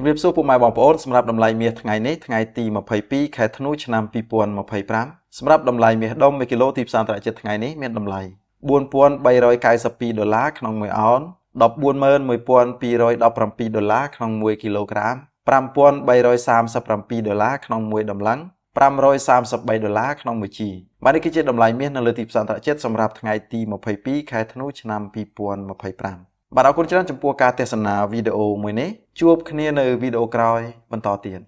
ជំរាបសួរពុកម៉ែបងប្អូនសម្រាប់តម្លៃមាសថ្ងៃនេះថ្ងៃទី22ខែធ្នូឆ្នាំ2025សម្រាប់តម្លៃមាសដុំ1គីឡូទីផ្សារអន្តរជាតិថ្ងៃនេះមានតម្លៃ$4,392ក្នុង1អោន$141,217ក្នុង1គីឡូក្រាម$5,337ក្នុង1តម្លឹង$533ក្នុង1ជីបាទនេះគឺជាតម្លៃមាសនៅលើទីផ្សារអន្តរជាតិសម្រាប់ថ្ងៃទី22ខែធ្នូឆ្នាំ2025បាទអរគុណច្រើនចំពោះការទស្សនាវីដេអូមួយនេះជួបគ្នានៅវីដេអូក្រោយបន្តទៀត